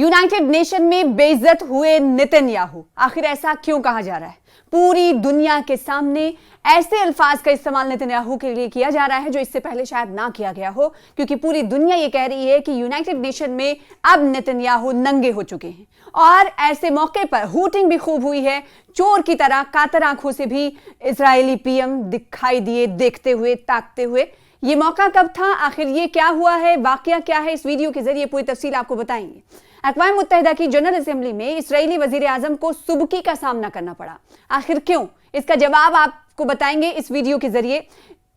United nation में बेइज्जत हुए नेतन्याहू, आखिर ऐसा क्यों कहा जा रहा है? पूरी दुनिया के सामने ऐसे अल्फाज का इस्तेमाल नेतन्याहू के लिए किया जा रहा है जो इससे पहले शायद ना किया गया हो, क्योंकि पूरी दुनिया ये कह रही है कि यूनाइटेड नेशन में अब नेतन्याहू नंगे हो चुके हैं। और ऐसे मौके पर हूटिंग भी खूब हुई है। चोर की तरह कातर आंखों से भी इजरायली पीएम दिखाई दिए, देखते हुए, ताकते हुए। ये मौका कब था, आखिर ये क्या हुआ है, वाकया क्या है, इस वीडियो के जरिए पूरी तफसील आपको बताएंगे। अक़वाम मुत्तहिदा की जनरल असेंबली में इस्राएली वजीर आजम को सुबकी का सामना करना पड़ा। आखिर क्यों, इसका जवाब आपको बताएंगे इस वीडियो के जरिए।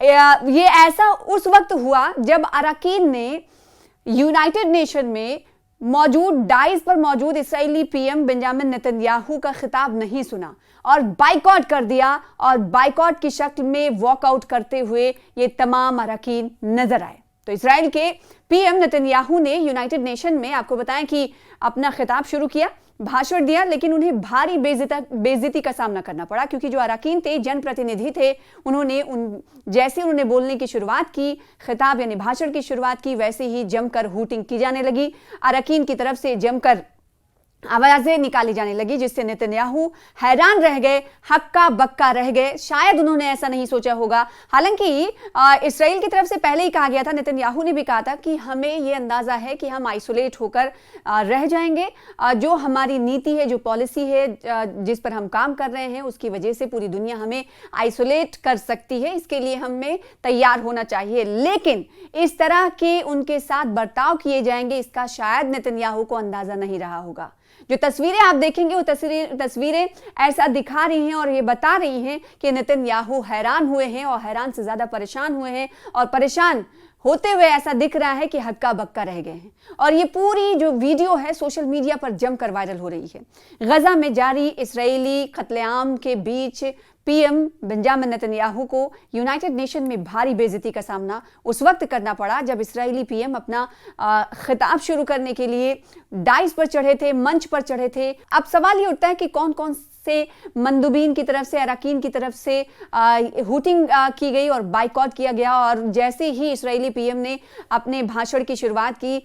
ये ऐसा उस वक्त हुआ जब अरकान ने यूनाइटेड नेशन में मौजूद डाइस पर मौजूद इस्राएली पीएम बेंजामिन नेतन्याहू का खिताब नहीं सुना और बाइकआउट कर दिया, और बाइकआउट की शक्ल में वॉकआउट करते हुए ये तमाम अरकान नजर आए। तो इस्राएल के पीएम नेतन्याहू ने यूनाइटेड नेशन में, आपको बताएं कि अपना खिताब शुरू किया, भाषण दिया, लेकिन उन्हें भारी बेइज्जती का सामना करना पड़ा, क्योंकि जो अरकान थे, जनप्रतिनिधि थे, जैसे उन्होंने बोलने की शुरुआत की, खिताब यानी भाषण की शुरुआत की, वैसे ही जमकर हूटिंग की जाने लगी। अरकान की तरफ से जमकर आवाजें निकाली जाने लगी, जिससे नेतन्याहू हैरान रह गए, हक्का बक्का रह गए। शायद उन्होंने ऐसा नहीं सोचा होगा। हालांकि इस्राएल की तरफ से पहले ही कहा गया था, नेतन्याहू ने भी कहा था कि हमें यह अंदाजा है कि हम आइसोलेट होकर रह जाएंगे। जो हमारी नीति है, जो पॉलिसी है, जिस पर हम काम कर रहे हैं, उसकी वजह से पूरी दुनिया हमें आइसोलेट कर सकती है। इसके लिए हमें तैयार होना चाहिए, लेकिन इस तरह के उनके साथ बर्ताव किए जाएंगे, इसका शायद नेतन्याहू को अंदाजा नहीं रहा होगा। जो तस्वीरें आप देखेंगे, वो तस्वीरें ऐसा दिखा रही हैं और ये बता रही हैं कि नेतन्याहू हैरान हुए हैं, और हैरान से ज्यादा परेशान हुए हैं, और परेशान होते हुए ऐसा दिख रहा है कि हक्का बक्का रह गए हैं। और ये पूरी जो वीडियो है सोशल मीडिया पर जमकर वायरल हो रही है। गजा में जारी इस्राएली कत्लेआम के बीच पीएम बेंजामिन नेतन्याहू को यूनाइटेड नेशन में भारी बेइज्जती का सामना उस वक्त करना पड़ा जब इस्राएली पीएम अपना खिताब शुरू करने के लिए डाइस पर चढ़े थे, मंच पर चढ़े थे। अब सवाल ये उठता है कि कौन कौन से मंदुबीन की तरफ से, अरकान की तरफ से हूटिंग की गई और बाइकआउट किया गया। और जैसे ही इस्राएली पीएम ने अपने भाषण की शुरुआत की,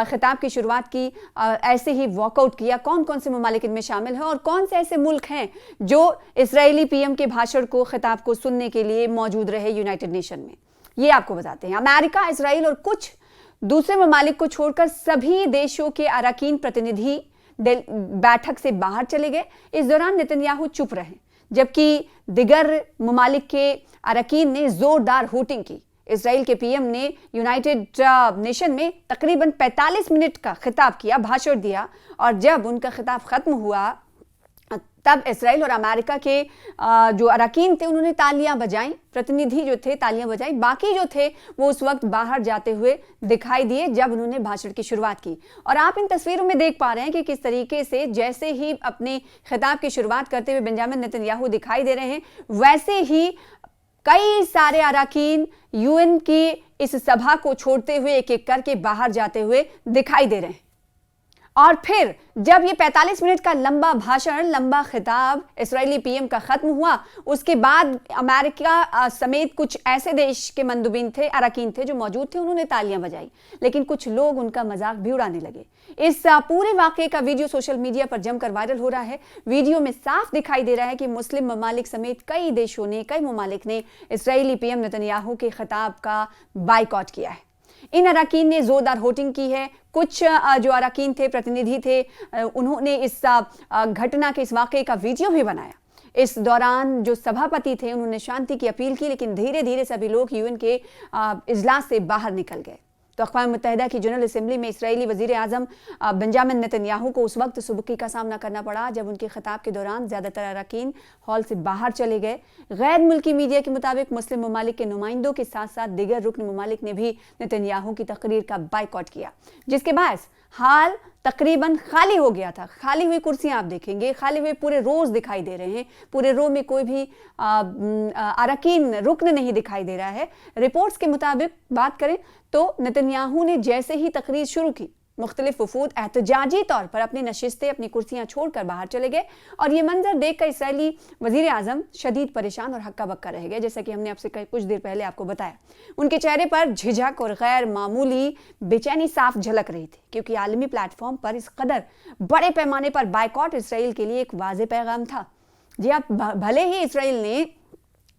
खिताब की शुरुआत की, ऐसे ही वॉकआउट किया। कौन कौन से ममालिक इनमें शामिल हैं और कौन से ऐसे मुल्क हैं जो इस्राएली पीएम के भाषण को, खिताब को सुनने के लिए मौजूद रहे यूनाइटेड नेशन में, ये आपको बताते हैं। अमेरिका, इस्राएल और कुछ दूसरे ममालिक को छोड़कर सभी देशों के अरकान प्रतिनिधि बैठक से बाहर चले गए। इस दौरान नेतन्याहू चुप रहे, जबकि दिगर ममालिक के अरकान ने जोरदार हूटिंग की। इस्राएल के पीएम ने यूनाइटेड नेशन में तकरीबन 45 मिनट का खिताब किया, भाषण दिया, और जब उनका खिताब खत्म हुआ तब इस्राएल और अमेरिका के जो अरकान थे, उन्होंने तालियां बजाई, प्रतिनिधि जो थे तालियां बजाई। बाकी जो थे वो उस वक्त बाहर जाते हुए दिखाई दिए जब उन्होंने भाषण की शुरुआत की। और आप इन तस्वीरों में देख पा रहे हैं कि किस तरीके से जैसे ही अपने खिताब की शुरुआत करते हुए बेंजामिन नेतन्याहू दिखाई दे रहे हैं, वैसे ही कई सारे अरकान यूएन की इस सभा को छोड़ते हुए एक एक करके बाहर जाते हुए दिखाई दे रहे हैं। और फिर जब ये 45 मिनट का लंबा भाषण, लंबा खिताब इस्राएली पीएम का खत्म हुआ, उसके बाद अमेरिका समेत कुछ ऐसे देश के मंदुबीन थे, अरकान थे जो मौजूद थे, उन्होंने तालियां बजाई, लेकिन कुछ लोग उनका मजाक भी उड़ाने लगे। इस पूरे वाकये का वीडियो सोशल मीडिया पर जमकर वायरल हो रहा है। वीडियो में साफ दिखाई दे रहा है कि मुस्लिम ममालिक समेत कई देशों ने, कई ममालिक ने इस्राएली पीएम नेतन्याहू के खिताब का बाइकआउट किया है। इन अरकान ने जोरदार वोटिंग की है। कुछ जो अरकान थे, प्रतिनिधि थे, उन्होंने इस घटना के, इस वाकये का वीडियो भी बनाया। इस दौरान जो सभापति थे, उन्होंने शांति की अपील की, लेकिन धीरे धीरे सभी लोग यूएन के इजलास से बाहर निकल गए। तो अक़वाम मुत्तहिदा की जनरल असेंबली में इस्राएली वजीर आजम बेंजामिन नेतन्याहू को उस वक्त सुबकी का सामना करना पड़ा जब उनके खिताब के दौरान ज़्यादातर अरकान हॉल से बाहर चले गए। गैर मुल्की मीडिया के मुताबिक मुस्लिम ममालिक के नुमाइंदों के साथ साथ दिगर रुकन ममालिक ने भी नेतन्याहू की तकरीर का बाइकआउट किया, जिसके बायस हाल तकरीबन खाली हो गया था। खाली हुई कुर्सियां आप देखेंगे, खाली हुए पूरे रोज दिखाई दे रहे हैं। पूरे रो में कोई भी अरकान रुकन नहीं दिखाई दे रहा है। रिपोर्ट्स के मुताबिक बात करें तो नेतन्याहू ने जैसे ही तकरीर शुरू की, मुख्तलिफ वफूद एहतजाजी तौर पर अपनी नशिस्तें, अपनी कुर्सियां छोड़कर बाहर चले गए और ये मंजर देखकर इसराइली वजीर आजम शदीद परेशान और हक्का बक्का रह गए। जैसा कि हमने आपसे कुछ देर पहले आपको बताया, उनके चेहरे पर झिझक और गैर मामूली बेचैनी साफ झलक रही थी, क्योंकि आलमी प्लेटफॉर्म पर इस कदर बड़े पैमाने पर बायकॉट इसराइल के लिए एक वाज़ेह पैगाम था। जी आप, भले ही इसराइल ने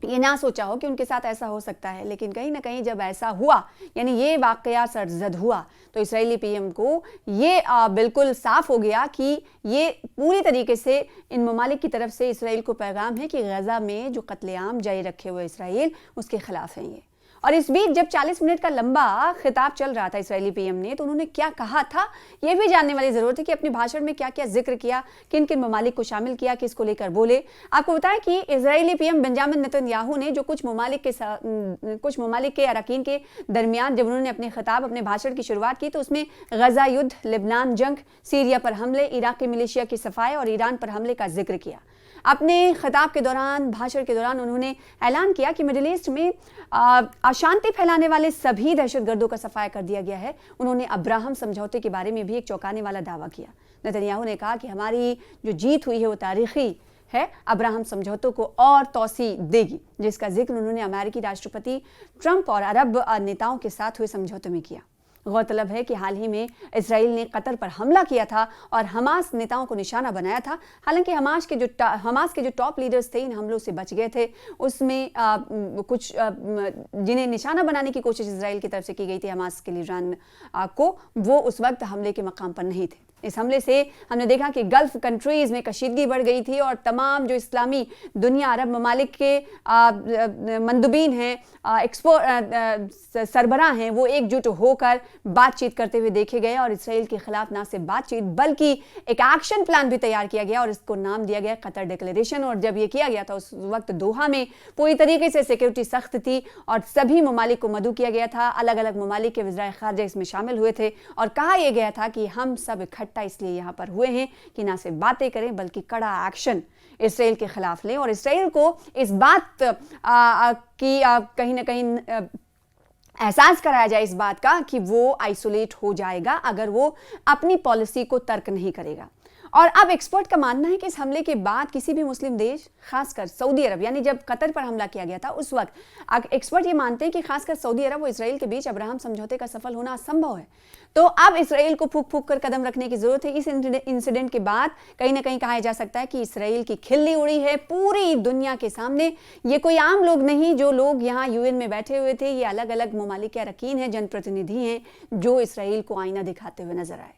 ये ना सोचा हो कि उनके साथ ऐसा हो सकता है, लेकिन कहीं ना कहीं जब ऐसा हुआ, यानी ये वाकया सरजद हुआ, तो इसराइली पीएम को ये बिल्कुल साफ हो गया कि ये पूरी तरीके से इन ममालिक की तरफ से इसराइल को पैगाम है कि गजा में जो कत्लेआम जारी रखे हुए इसराइल, उसके खिलाफ हैं ये। और इस बीच जब 40 मिनट का लंबा खिताब चल रहा था इसराइली पीएम ने, तो उन्होंने क्या कहा था ये भी जानने वाली जरूरत है कि अपने भाषण में क्या क्या जिक्र किया, किन किन ममालिक को शामिल किया, किसको लेकर बोले। आपको बताया कि इसराइली पीएम बेंजामिन नेतन्याहू ने जो कुछ ममालिक के अरकान के दरमियान जब उन्होंने अपने खिताब, अपने भाषण की शुरुआत की, तो उसमें गजा युद्ध, लेबनान जंग, सीरिया पर हमले, इराकी मिलिशिया की सफाई और ईरान पर हमले का जिक्र किया। अपने खिताब के दौरान, भाषण के दौरान उन्होंने ऐलान किया कि मिडिल ईस्ट में अशांति फैलाने वाले सभी दहशतगर्दों का सफाया कर दिया गया है। उन्होंने अब्राहम समझौते के बारे में भी एक चौंकाने वाला दावा किया। नेतन्याहू ने कहा कि हमारी जो जीत हुई है वो तारीखी है, अब्राहम समझौतों को और तौसी देगी, जिसका जिक्र उन्होंने अमेरिकी राष्ट्रपति ट्रंप और अरब नेताओं के साथ हुए समझौते में किया। गौरतलब है कि हाल ही में इसराइल ने कतर पर हमला किया था और हमास नेताओं को निशाना बनाया था। हालांकि हमास के जो टॉप लीडर्स थे इन हमलों से बच गए थे। उसमें कुछ जिन्हें निशाना बनाने की कोशिश इसराइल की तरफ से की गई थी हमास के लीडरान को, वो उस वक्त हमले के मकाम पर नहीं थे। इस हमले से हमने देखा कि गल्फ कंट्रीज में कशीदगी बढ़ गई थी और तमाम जो इस्लामी दुनिया, अरब ममालिक के मंदुबीन हैं, सरबराह हैं, वो एकजुट होकर बातचीत करते हुए देखे गए और इसराइल के खिलाफ ना सिर्फ बातचीत बल्कि एक एक्शन प्लान भी तैयार किया गया और इसको नाम दिया गया कतर डिक्लेरेशन। और जब ये किया गया था उस वक्त दोहा में पूरी तरीके से सिक्योरिटी सख्त थी और सभी ममालिक को मदऊ किया गया था। अलग अलग ममालिक के वज़राए ख़ारिजा इसमें शामिल हुए थे और कहा यह गया था कि हम सब इकट्ठा इसलिए यहाँ पर हुए हैं कि ना सिर्फ बातें करें बल्कि कड़ा एक्शन इसराइल के खिलाफ लें और इसराइल को इस बात की कहीं ना कहीं एहसास कराया जाए इस बात का कि वो आइसोलेट हो जाएगा अगर वो अपनी पॉलिसी को तर्क नहीं करेगा। और अब एक्सपर्ट का मानना है कि इस हमले के बाद किसी भी मुस्लिम देश, खासकर सऊदी अरब, यानी जब कतर पर हमला किया गया था उस वक्त एक्सपर्ट ये मानते हैं कि खासकर सऊदी अरब और इसराइल के बीच अब्राहम समझौते का सफल होना असंभव है। तो अब इसराइल को फूक फूक कर कदम रखने की जरूरत है। इस इंसिडेंट के बाद कहीं ना कहीं कहा जा सकता है कि इसराइल की खिल्ली उड़ी है पूरी दुनिया के सामने। ये कोई आम लोग नहीं, जो लोग यहाँ यूएन में बैठे हुए थे, ये अलग अलग ममालिक के अरकान हैं, जनप्रतिनिधि हैं, जो इसराइल को आईना दिखाते हुए नजर आए।